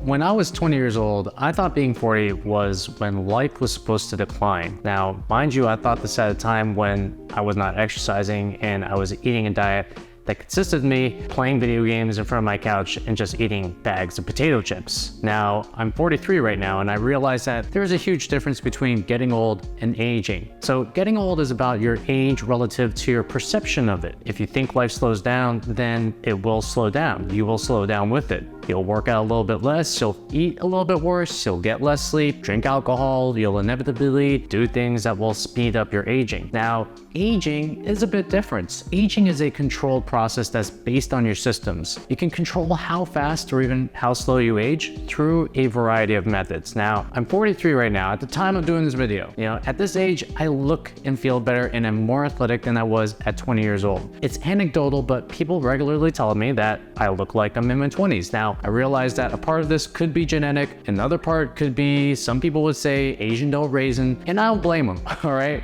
When I was 20 years old, I thought being 40 was when life was supposed to decline. Now, mind you, I thought this at a time when I was not exercising and I was eating a diet that consisted of me playing video games in front of my couch and just eating bags of potato chips. Now, I'm 43 right now, and I realize that there's a huge difference between getting old and aging. So getting old is about your age relative to your perception of it. If you think life slows down, then it will slow down. You will slow down with it. You'll work out a little bit less, you'll eat a little bit worse, you'll get less sleep, drink alcohol, you'll inevitably do things that will speed up your aging. Now, aging is a bit different. Aging is a controlled process that's based on your systems. You can control how fast or even how slow you age through a variety of methods. Now, I'm 43 right now. At the time of doing this video, at this age, I look and feel better and am more athletic than I was at 20 years old. It's anecdotal, but people regularly tell me that I look like I'm in my 20s. Now, I realize that a part of this could be genetic, another part could be, some people would say, Asian don't raisin, and I don't blame them, all right?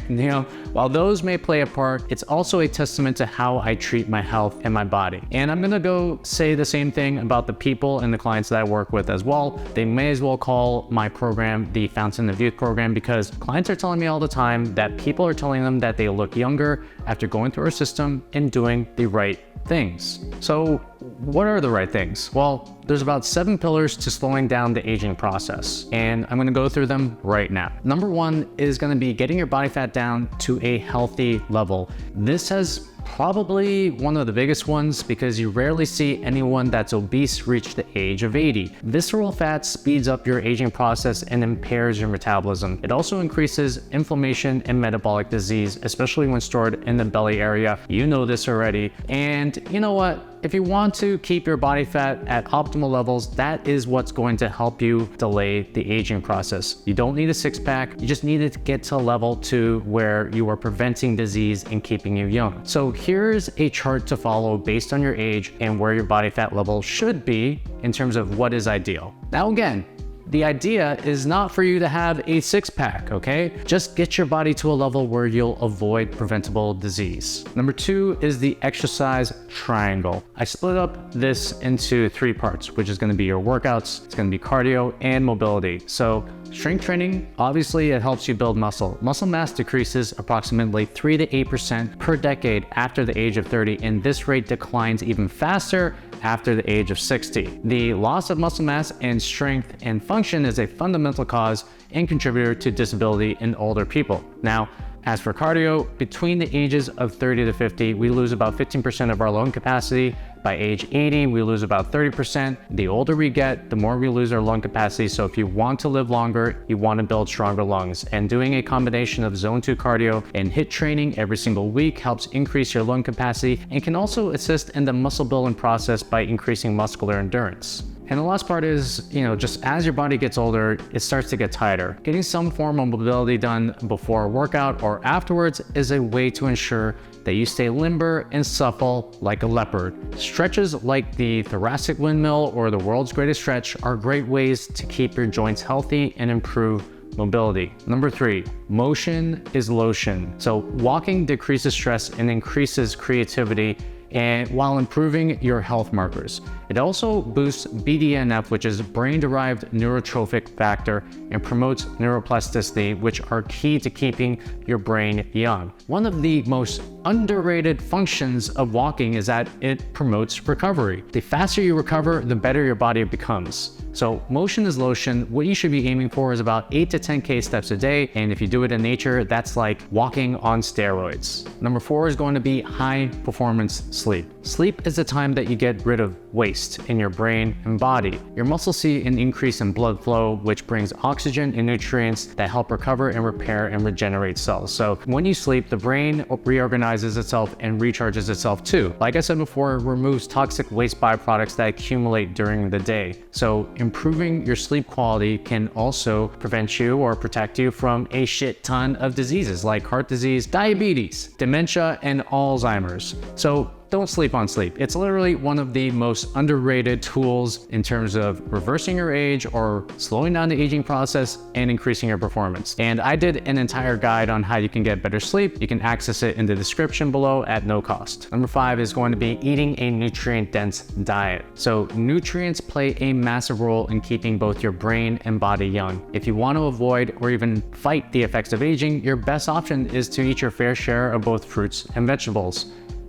While those may play a part, it's also a testament to how I treat my health and my body. And I'm gonna go say the same thing about the people and the clients that I work with as well. They may as well call my program the Fountain of Youth program, because clients are telling me all the time that people are telling them that they look younger after going through our system and doing the right things. So what are the right things? Well, there's about 7 pillars to slowing down the aging process, and I'm gonna go through them right now. Number 1 is gonna be getting your body fat down to a healthy level. This has probably one of the biggest ones, because you rarely see anyone that's obese reach the age of 80. Visceral fat speeds up your aging process and impairs your metabolism. It also increases inflammation and metabolic disease, especially when stored in the belly area. You know this already. And you know what? If you want to keep your body fat at optimal levels, that is what's going to help you delay the aging process. You don't need a six-pack, you just need to get to a level to where you are preventing disease and keeping you young. So here's a chart to follow based on your age and where your body fat level should be in terms of what is ideal. Now again, the idea is not for you to have a six-pack, okay? Just get your body to a level where you'll avoid preventable disease. Number 2 is the exercise triangle. I split up this into 3 parts, which is gonna be your workouts, it's gonna be cardio, and mobility. So strength training, obviously it helps you build muscle. Muscle mass decreases approximately 3 to 8% per decade after the age of 30, and this rate declines even faster after the age of 60. The loss of muscle mass and strength and function is a fundamental cause and contributor to disability in older people. Now, as for cardio, between the ages of 30 to 50, we lose about 15% of our lung capacity. By age 80, we lose about 30%. The older we get, the more we lose our lung capacity. So if you want to live longer, you want to build stronger lungs. And doing a combination of zone 2 cardio and HIIT training every single week helps increase your lung capacity and can also assist in the muscle building process by increasing muscular endurance. And the last part is, just as your body gets older, it starts to get tighter. Getting some form of mobility done before a workout or afterwards is a way to ensure that you stay limber and supple like a leopard. Stretches like the thoracic windmill or the world's greatest stretch are great ways to keep your joints healthy and improve mobility. Number 3, motion is lotion. So walking decreases stress and increases creativity, and while improving your health markers. It also boosts BDNF, which is brain-derived neurotrophic factor, and promotes neuroplasticity, which are key to keeping your brain young. One of the most underrated functions of walking is that it promotes recovery. The faster you recover, the better your body becomes. So motion is lotion. What you should be aiming for is about 8 to 10K steps a day. And if you do it in nature, that's like walking on steroids. Number 4 is going to be high performance sleep. Sleep is the time that you get rid of waste in your brain and body. Your muscles see an increase in blood flow, which brings oxygen and nutrients that help recover and repair and regenerate cells. So when you sleep, the brain reorganizes itself and recharges itself too. Like I said before, it removes toxic waste byproducts that accumulate during the day. So improving your sleep quality can also prevent you or protect you from a shit ton of diseases like heart disease, diabetes, dementia, and Alzheimer's. So don't sleep on sleep. It's literally one of the most underrated tools in terms of reversing your age or slowing down the aging process and increasing your performance. And I did an entire guide on how you can get better sleep. You can access it in the description below at no cost. Number 5 is going to be eating a nutrient-dense diet. So nutrients play a massive role in keeping both your brain and body young. If you want to avoid or even fight the effects of aging, your best option is to eat your fair share of both fruits and vegetables.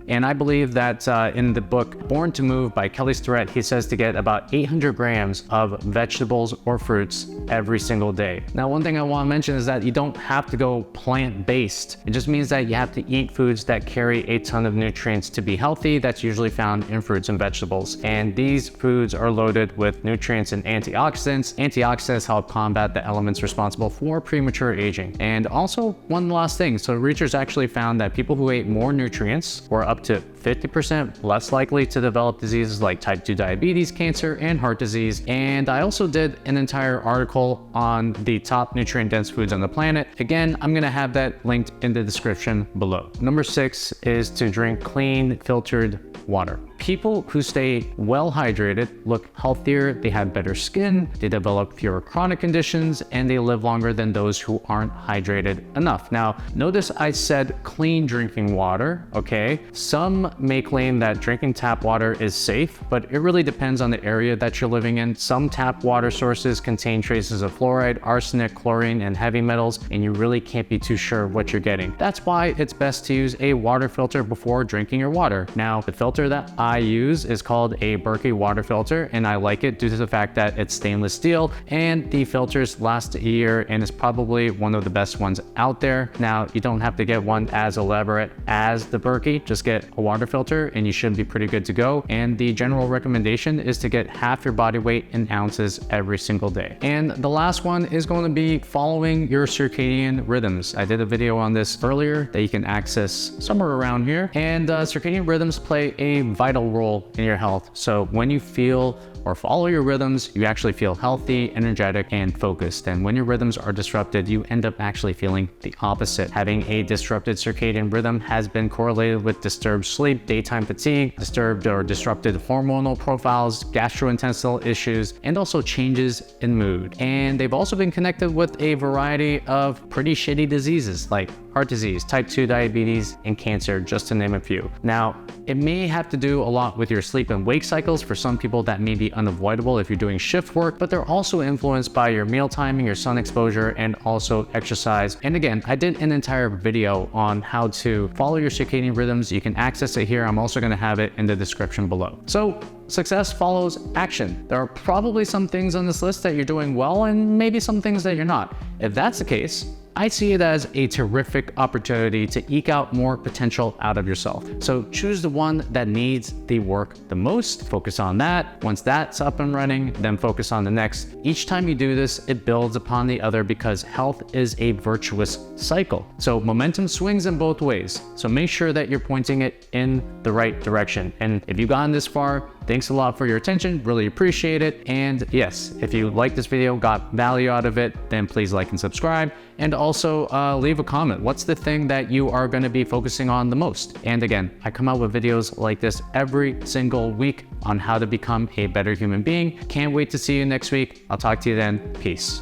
And I believe that in the book Born to Move by Kelly Starrett, he says to get about 800 grams of vegetables or fruits every single day. Now, one thing I want to mention is that you don't have to go plant-based. It just means that you have to eat foods that carry a ton of nutrients to be healthy. That's usually found in fruits and vegetables. And these foods are loaded with nutrients and antioxidants. Antioxidants help combat the elements responsible for premature aging. And also, one last thing. So researchers actually found that people who ate more nutrients were up to 50% less likely to develop diseases like type 2 diabetes, cancer, and heart disease. And I also did an entire article on the top nutrient-dense foods on the planet. Again, I'm gonna have that linked in the description below. Number 6 is to drink clean, filtered water. People who stay well hydrated look healthier, they have better skin, they develop fewer chronic conditions, and they live longer than those who aren't hydrated enough. Now, notice I said clean drinking water, okay? Some may claim that drinking tap water is safe, but it really depends on the area that you're living in. Some tap water sources contain traces of fluoride, arsenic, chlorine, and heavy metals, and you really can't be too sure what you're getting. That's why it's best to use a water filter before drinking your water. Now, the filter that I use is called a Berkey water filter, and I like it due to the fact that it's stainless steel and the filters last a year, and it's probably one of the best ones out there. Now, you don't have to get one as elaborate as the Berkey, just get a water filter and you should be pretty good to go. And the general recommendation is to get half your body weight in ounces every single day. And the last one is going to be following your circadian rhythms. I did a video on this earlier that you can access somewhere around here. And circadian rhythms play a vital role in your health. So when you feel or follow your rhythms, you actually feel healthy, energetic, and focused. And when your rhythms are disrupted, you end up actually feeling the opposite. Having a disrupted circadian rhythm has been correlated with disturbed sleep, daytime fatigue, disturbed or disrupted hormonal profiles, gastrointestinal issues, and also changes in mood. And they've also been connected with a variety of pretty shitty diseases like heart disease, type 2 diabetes, and cancer, just to name a few. Now, it may have to do a lot with your sleep and wake cycles. For some people, that may be unavoidable if you're doing shift work, but they're also influenced by your meal timing, your sun exposure, and also exercise. And again, I did an entire video on how to follow your circadian rhythms. You can access it here. I'm also going to have it in the description below. So success follows action. There are probably some things on this list that you're doing well and maybe some things that you're not. If that's the case, I see it as a terrific opportunity to eke out more potential out of yourself. So choose the one that needs the work the most, focus on that. Once that's up and running, then focus on the next. Each time you do this, it builds upon the other because health is a virtuous cycle. So momentum swings in both ways. So make sure that you're pointing it in the right direction. And if you've gotten this far, thanks a lot for your attention, really appreciate it. And yes, if you like this video, got value out of it, then please like and subscribe. And also leave a comment. What's the thing that you are going to be focusing on the most? And again, I come out with videos like this every single week on how to become a better human being. Can't wait to see you next week. I'll talk to you then. Peace.